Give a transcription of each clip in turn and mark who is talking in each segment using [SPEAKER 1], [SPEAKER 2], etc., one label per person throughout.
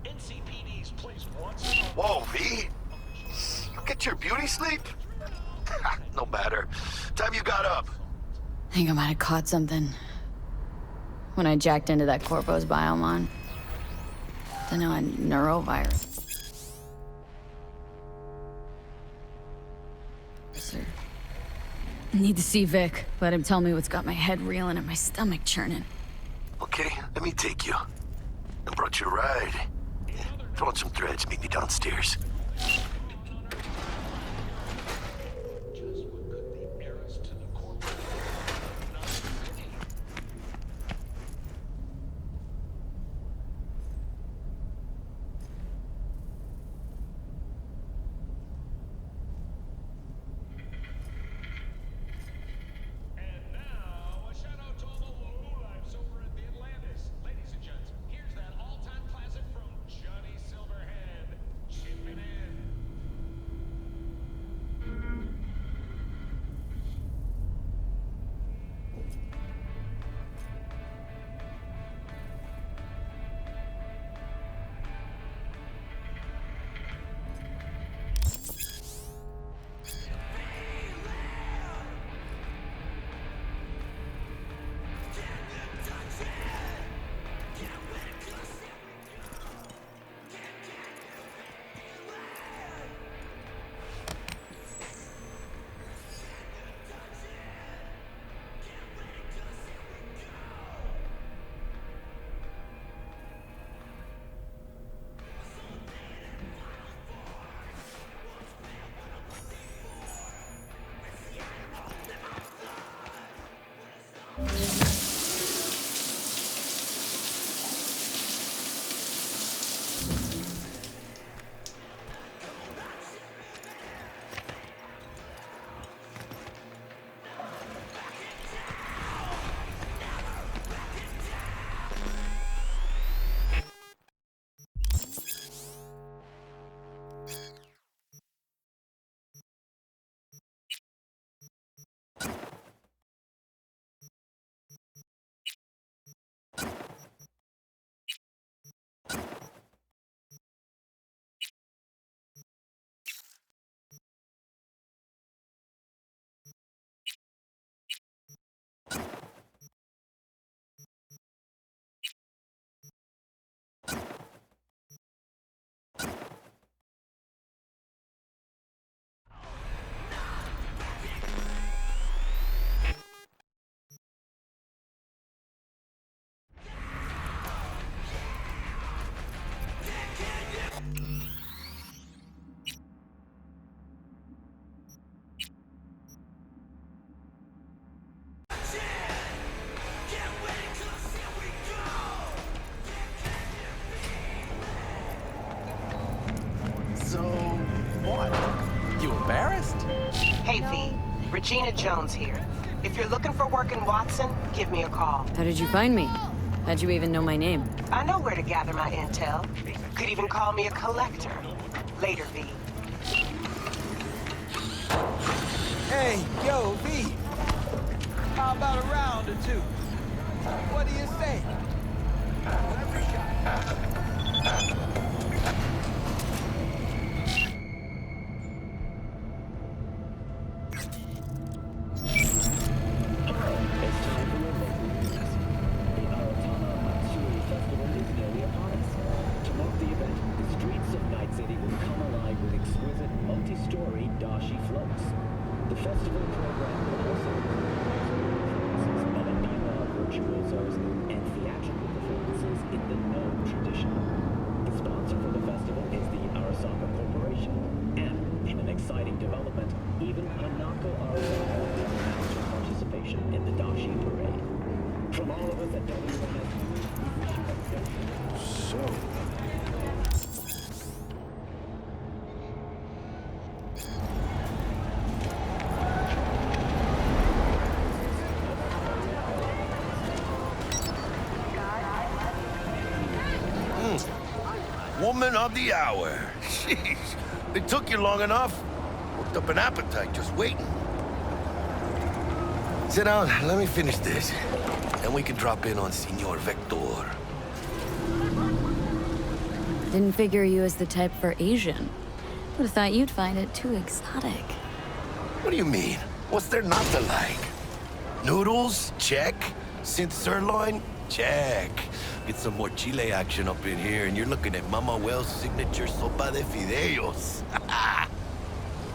[SPEAKER 1] NCPD's place once.
[SPEAKER 2] Whoa, V. You get your beauty sleep? No matter. Time you got up.
[SPEAKER 3] I think I might have caught something when I jacked into that Corpo's biomon. Don't know, a neurovirus. Need to see Vic. Let him tell me what's got my head reeling and my stomach churning.
[SPEAKER 2] Okay, let me take you. I brought you a ride. Throw in some threads, meet me downstairs.
[SPEAKER 4] Hey, V. Regina Jones here. If you're looking for work in Watson, give me a call.
[SPEAKER 3] How did you find me? How'd you even know my name?
[SPEAKER 4] I know where to gather my intel. Could even call me a collector. Later, V.
[SPEAKER 5] Hey, yo, V. How about a round or two? What do you say?
[SPEAKER 2] Woman of the hour. Jeez, it took you long enough. Worked up an appetite just waiting. Sit down, let me finish this. Then we can drop in on Senor Vector.
[SPEAKER 3] Didn't figure you as the type for Asian. Would've thought you'd find it too exotic.
[SPEAKER 2] What do you mean? What's there not to like? Noodles? Check. Synth sirloin? Check. Get some more chile action up in here, and you're looking at Mama Wells' signature sopa de fideos.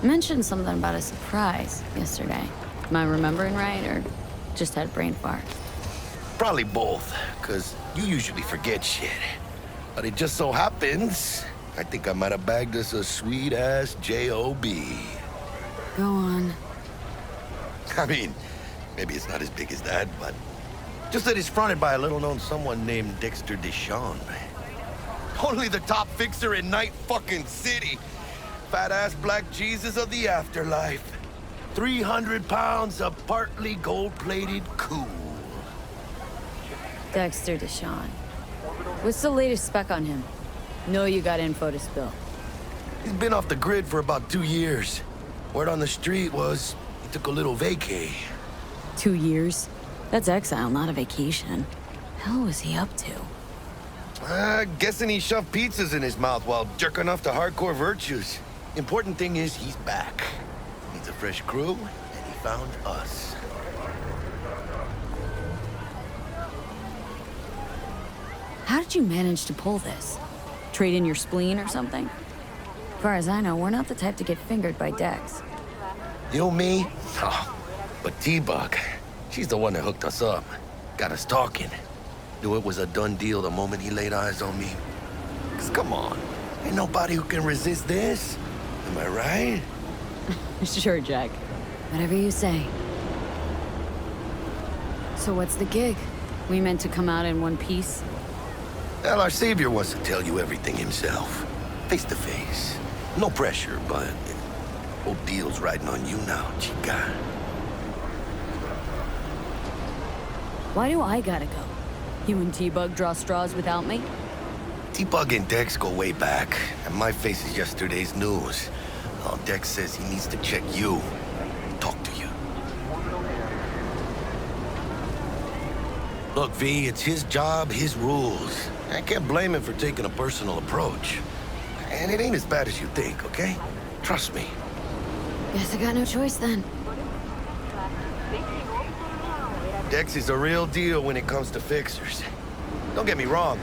[SPEAKER 3] Mentioned something about a surprise yesterday. Am I remembering right, or just had brain fart?
[SPEAKER 2] Probably both, because you usually forget shit. But it just so happens, I think I might have bagged us a sweet-ass J.O.B.
[SPEAKER 3] Go on.
[SPEAKER 2] I mean, maybe it's not as big as that, but just that it's fronted by a little-known someone named Dexter Deshawn. Only the top fixer in Night fucking City. Fat-ass black Jesus of the afterlife. 300 pounds of partly gold-plated cool.
[SPEAKER 3] Dexter Deshawn. What's the latest spec on him? Know you got info to spill.
[SPEAKER 2] He's been off the grid for about 2 years. Word on the street was he took a little vacay.
[SPEAKER 3] 2 years? That's exile, not a vacation. Hell was he up to?
[SPEAKER 2] Guessing he shoved pizzas in his mouth while jerking off to hardcore virtues. Important thing is he's back. Needs a fresh crew, and he found us.
[SPEAKER 3] How did you manage to pull this? Trade in your spleen or something? As far as I know, we're not the type to get fingered by Dex.
[SPEAKER 2] You, me? Oh, but T-Bug, she's the one that hooked us up. Got us talking. Knew it was a done deal the moment he laid eyes on me. 'Cause come on, ain't nobody who can resist this. Am I right?
[SPEAKER 3] Sure, Jack. Whatever you say. So what's the gig? We meant to come out in one piece?
[SPEAKER 2] Well, our savior wants to tell you everything himself. Face to face. No pressure, but whole deal's riding on you now, chica.
[SPEAKER 3] Why do I gotta go? You and T-Bug draw straws without me?
[SPEAKER 2] T-Bug and Dex go way back, and my face is yesterday's news. Oh, Dex says he needs to check you. Talk to you. Look, V, it's his job, his rules. I can't blame him for taking a personal approach. And it ain't as bad as you think, okay? Trust me.
[SPEAKER 3] Guess I got no choice then.
[SPEAKER 2] Dex is a real deal when it comes to fixers. Don't get me wrong.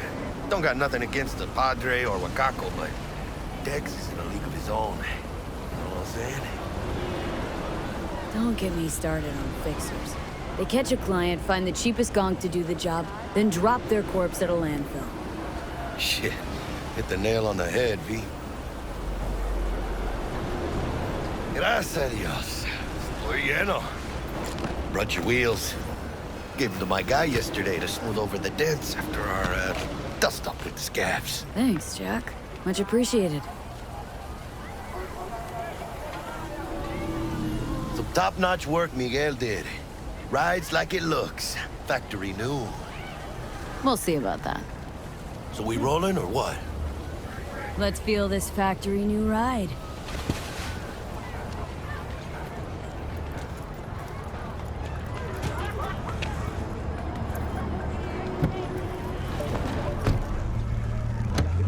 [SPEAKER 2] Don't got nothing against the Padre or Wakako, but Dex is in a league of his own. You know what I'm saying?
[SPEAKER 3] Don't get me started on fixers. They catch a client, find the cheapest gonk to do the job, then drop their corpse at a landfill.
[SPEAKER 2] Shit. Hit the nail on the head, V. Gracias a Dios. Estoy lleno. Brought your wheels. Gave them to my guy yesterday to smooth over the dents after our, dust-up with the scabs.
[SPEAKER 3] Thanks, Jack. Much appreciated.
[SPEAKER 2] Some top-notch work Miguel did. Rides like it looks. Factory new.
[SPEAKER 3] We'll see about that.
[SPEAKER 2] So we rolling or what?
[SPEAKER 3] Let's feel this factory new ride.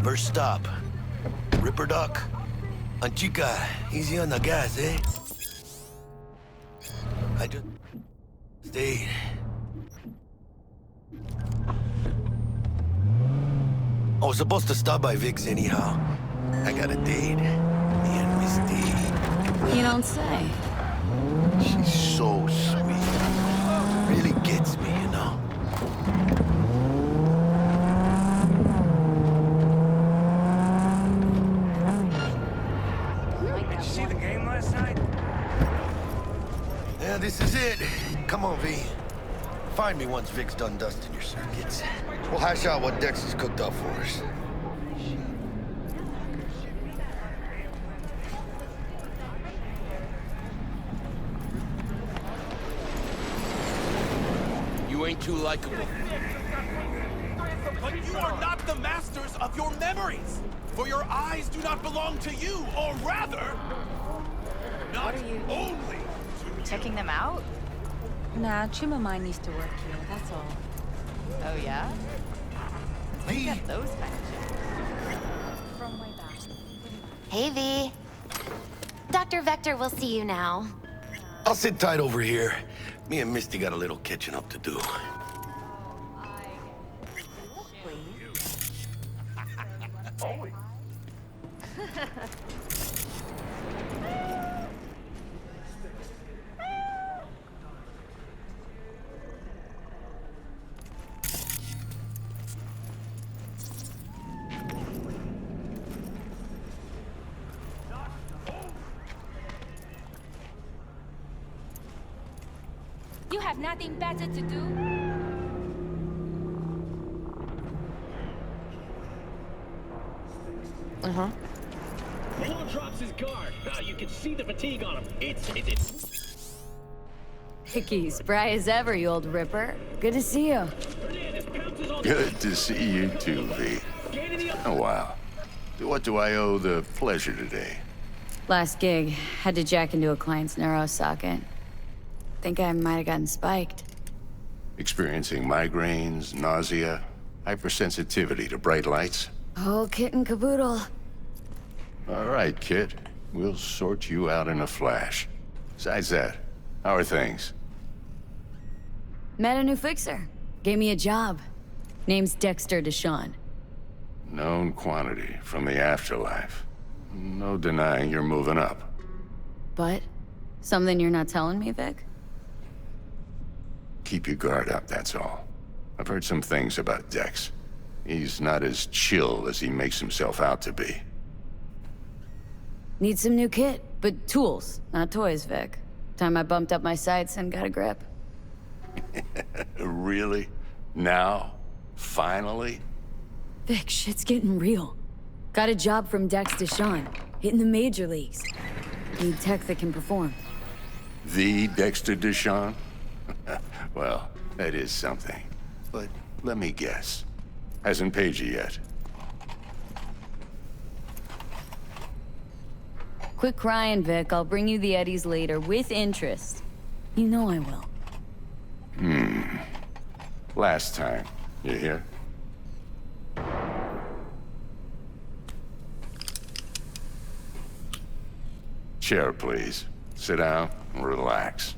[SPEAKER 2] First stop. Ripper Duck. Anchica, easy on the gas, eh? I just stayed. I was supposed to stop by Vic's anyhow. I got a date. Me and Misty.
[SPEAKER 3] You don't say.
[SPEAKER 2] She's so sweet. Really gets me, you know?
[SPEAKER 1] Did you see the game last night?
[SPEAKER 2] Yeah, this is it. Come on, V. Find me once Vic's done dusting your circuits. We'll hash out what Dex has cooked up for us.
[SPEAKER 6] You ain't too likable.
[SPEAKER 1] But you are not the masters of your memories! For your eyes do not belong to you, or rather, not only to
[SPEAKER 7] Checking them out?
[SPEAKER 8] Nah, Chimamai needs to work here, that's all.
[SPEAKER 7] Oh, yeah?
[SPEAKER 2] V,
[SPEAKER 7] Those kind of chicks. Hey, V. Dr. Vector will see you now.
[SPEAKER 2] I'll sit tight over here. Me and Misty got a little catching up to do.
[SPEAKER 8] You have nothing better to do?
[SPEAKER 9] Miller drops his guard. You can see the fatigue on him. It's...
[SPEAKER 3] Hickey, spry as ever, you old ripper. Good to see you.
[SPEAKER 10] Good to see you too, V. Oh, wow. What do I owe the pleasure today?
[SPEAKER 3] Last gig, had to jack into a client's neuro socket. Think I might have gotten spiked.
[SPEAKER 10] Experiencing migraines, nausea, hypersensitivity to bright lights?
[SPEAKER 3] Oh, kit and caboodle.
[SPEAKER 10] All right, kid. We'll sort you out in a flash. Besides that, how are things?
[SPEAKER 3] Met a new fixer. Gave me a job. Name's Dexter DeShawn.
[SPEAKER 10] Known quantity from the afterlife. No denying you're moving up.
[SPEAKER 3] But? Something you're not telling me, Vic?
[SPEAKER 10] Keep your guard up, that's all. I've heard some things about Dex. He's not as chill as he makes himself out to be.
[SPEAKER 3] Need some new kit, but tools, not toys, Vic. Time I bumped up my sights and got a grip.
[SPEAKER 10] Really? Now? Finally?
[SPEAKER 3] Vic, shit's getting real. Got a job from Dex DeShawn, hitting the major leagues. Need tech that can perform.
[SPEAKER 10] The Dexter DeShawn? Well, that is something. But let me guess. Hasn't paid you yet.
[SPEAKER 3] Quit crying, Vic. I'll bring you the eddies later, with interest. You know I will.
[SPEAKER 10] Last time. You hear? Chair, please. Sit down and relax.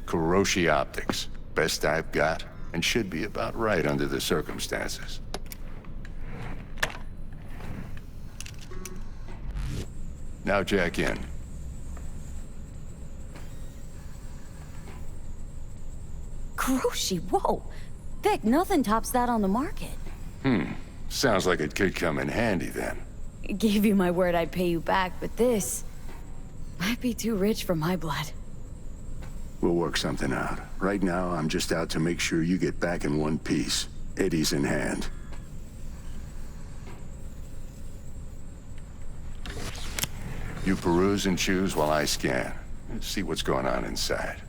[SPEAKER 10] Kuroshi Optics. Best I've got, and should be about right under the circumstances. Now jack in.
[SPEAKER 3] Kuroshi, whoa! Vic, nothing tops that on the market.
[SPEAKER 10] Sounds like it could come in handy then.
[SPEAKER 3] Gave you my word I'd pay you back, but this might be too rich for my blood.
[SPEAKER 10] We'll work something out. Right now, I'm just out to make sure you get back in one piece. Eddie's in hand. You peruse and choose while I scan. Let's see what's going on inside.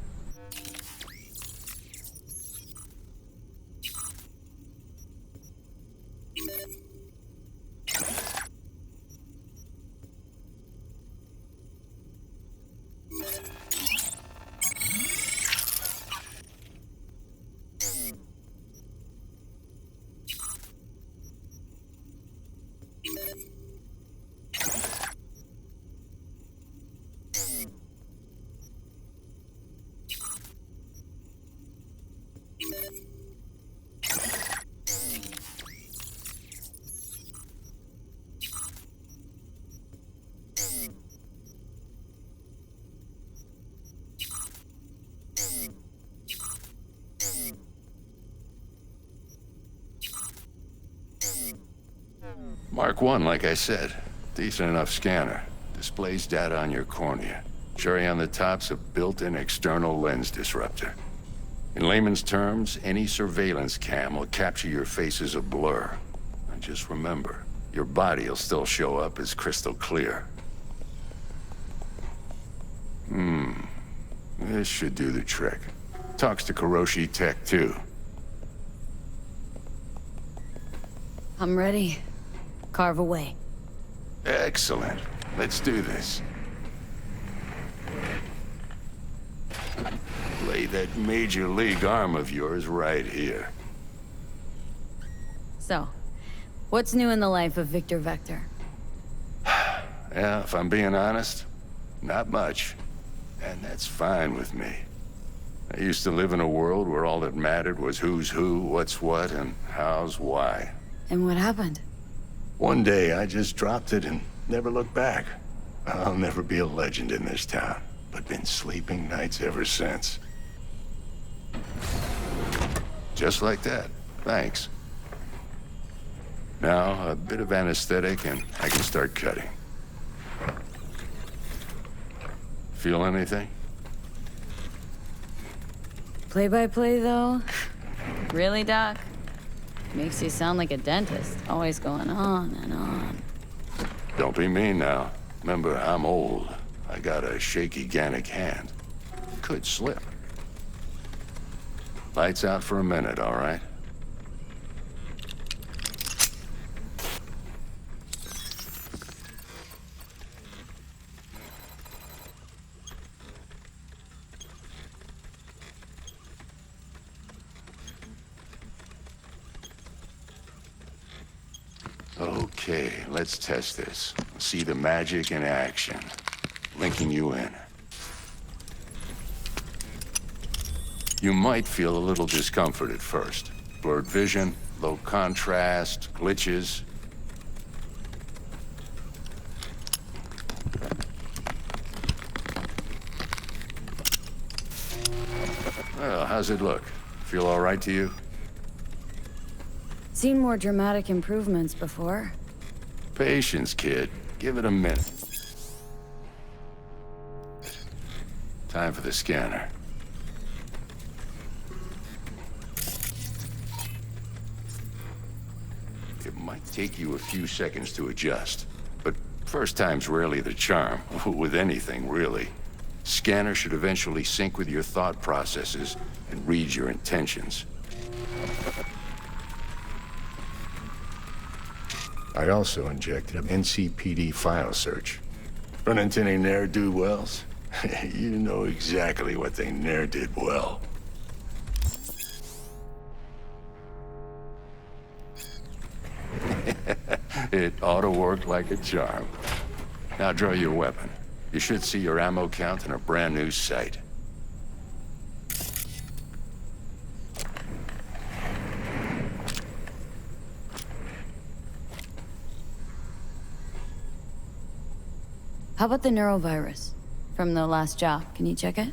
[SPEAKER 10] Mark 1, like I said. Decent enough scanner. Displays data on your cornea. Cherry on the top's a built-in external lens disruptor. In layman's terms, any surveillance cam will capture your face as a blur. And just remember, your body will still show up as crystal clear. This should do the trick. Talks to Kuroshi Tech, too.
[SPEAKER 3] I'm ready. Carve away.
[SPEAKER 10] Excellent. Let's do this. lay that major league arm of yours right here.
[SPEAKER 3] So, what's new in the life of Victor Vector?
[SPEAKER 10] Yeah, if I'm being honest, not much. And that's fine with me. I used to live in a world where all that mattered was who's who, what's what, and how's why.
[SPEAKER 3] And what happened?
[SPEAKER 10] One day, I just dropped it and never looked back. I'll never be a legend in this town, but been sleeping nights ever since. Just like that. Thanks. Now, a bit of anesthetic and I can start cutting. Feel anything?
[SPEAKER 3] Play-by-play, though? Really, Doc? Makes you sound like a dentist, always going on and on.
[SPEAKER 10] Don't be mean now. Remember, I'm old. I got a shaky Gannic hand. Could slip. Lights out for a minute, all right? Okay, let's test this. See the magic in action. Linking you in. You might feel a little discomfort at first. Blurred vision, low contrast, glitches. Well, how's it look? Feel all right to you?
[SPEAKER 3] Seen more dramatic improvements before.
[SPEAKER 10] Patience, kid. Give it a minute. Time for the scanner. It might take you a few seconds to adjust, but first time's rarely the charm, with anything, really. Scanner should eventually sync with your thought processes and read your intentions. I also injected an NCPD file search. Run into any ne'er-do-wells? You know exactly what they ne'er did well. It ought to work like a charm. Now draw your weapon. You should see your ammo count in a brand new sight.
[SPEAKER 3] How about the neurovirus from the last job? Can you check it?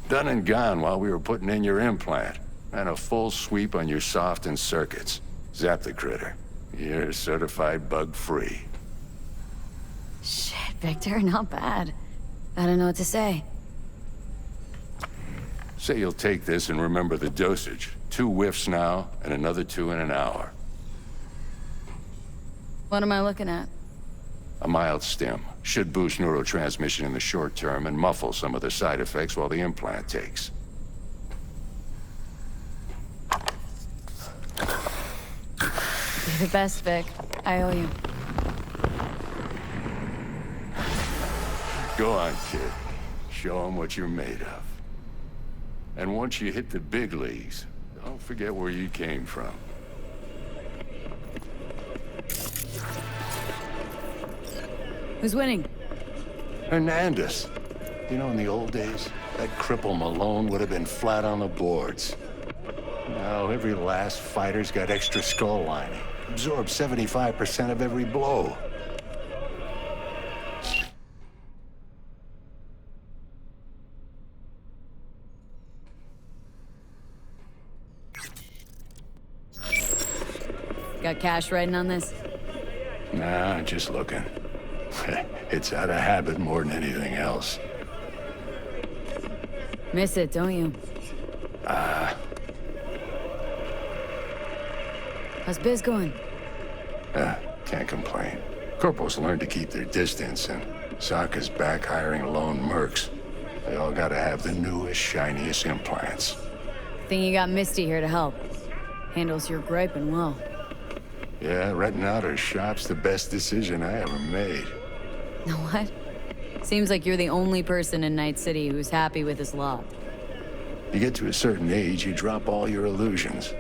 [SPEAKER 10] Done and gone while we were putting in your implant. And a full sweep on your soft and circuits. Zap the critter. You're certified bug-free.
[SPEAKER 3] Shit, Victor, not bad. I don't know what to say.
[SPEAKER 10] Say you'll take this and remember the dosage. 2 whiffs now, and another 2 in an hour.
[SPEAKER 3] What am I looking at?
[SPEAKER 10] A mild stim. Should boost neurotransmission in the short term and muffle some of the side effects while the implant takes.
[SPEAKER 3] You're the best, Vic. I owe you.
[SPEAKER 10] Go on, kid. Show them what you're made of. And once you hit the big leagues, don't forget where you came from.
[SPEAKER 3] Who's winning?
[SPEAKER 10] Hernandez. You know, in the old days, that cripple Malone would have been flat on the boards. Now, every last fighter's got extra skull lining. Absorbs 75% of every blow.
[SPEAKER 3] Got cash writing on this?
[SPEAKER 10] Nah, just looking. It's out of habit more than anything else.
[SPEAKER 3] Miss it, don't you? How's biz going?
[SPEAKER 10] Can't complain. Corporals learn to keep their distance, and Sokka's back hiring lone mercs. They all gotta have the newest, shiniest implants.
[SPEAKER 3] Think you got Misty here to help. Handles your griping well.
[SPEAKER 10] Yeah, renting out her shop's the best decision I ever made.
[SPEAKER 3] Know what? Seems like you're the only person in Night City who's happy with his lot.
[SPEAKER 10] You get to a certain age, you drop all your illusions.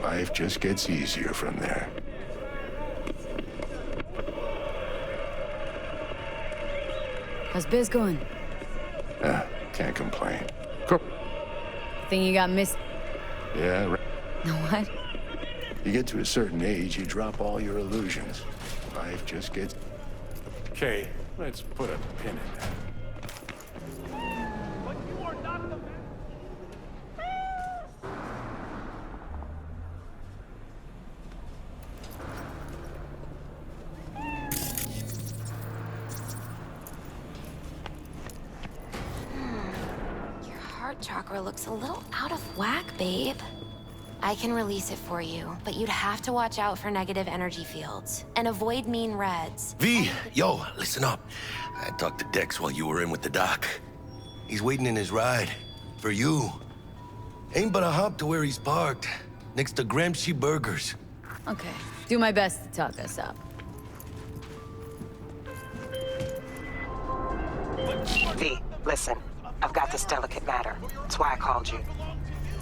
[SPEAKER 10] Life just gets easier from there.
[SPEAKER 3] How's biz going?
[SPEAKER 10] Can't complain.
[SPEAKER 3] Think you got missed?
[SPEAKER 10] Yeah, right.
[SPEAKER 3] No what?
[SPEAKER 10] You get to a certain age, you drop all your illusions. Life just gets...
[SPEAKER 6] Okay, let's put a pin in that.
[SPEAKER 7] Your heart chakra looks a little out of whack, babe. I can release it for you, but you'd have to watch out for negative energy fields and avoid mean reds.
[SPEAKER 2] V, yo, listen up. I talked to Dex while you were in with the doc. He's waiting in his ride. For you. Ain't but a hop to where he's parked. Next to Gramsci Burgers.
[SPEAKER 3] Okay. Do my best to talk us up.
[SPEAKER 4] V, listen. I've got this delicate matter. That's why I called you.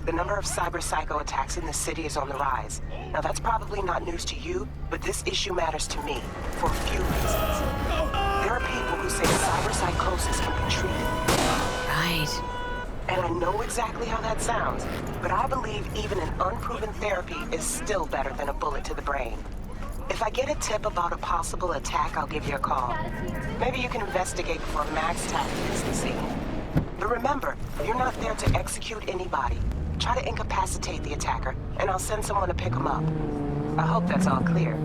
[SPEAKER 4] The number of cyber psycho attacks in the city is on the rise. Now that's probably not news to you, but this issue matters to me for a few reasons. There are people who say cyber psychosis can be treated.
[SPEAKER 3] Right.
[SPEAKER 4] And I know exactly how that sounds, but I believe even an unproven therapy is still better than a bullet to the brain. If I get a tip about a possible attack, I'll give you a call. Maybe you can investigate before Max Tactic hits the scene. But remember, you're not there to execute anybody. Try to incapacitate the attacker, and I'll send someone to pick him up. I hope that's all clear.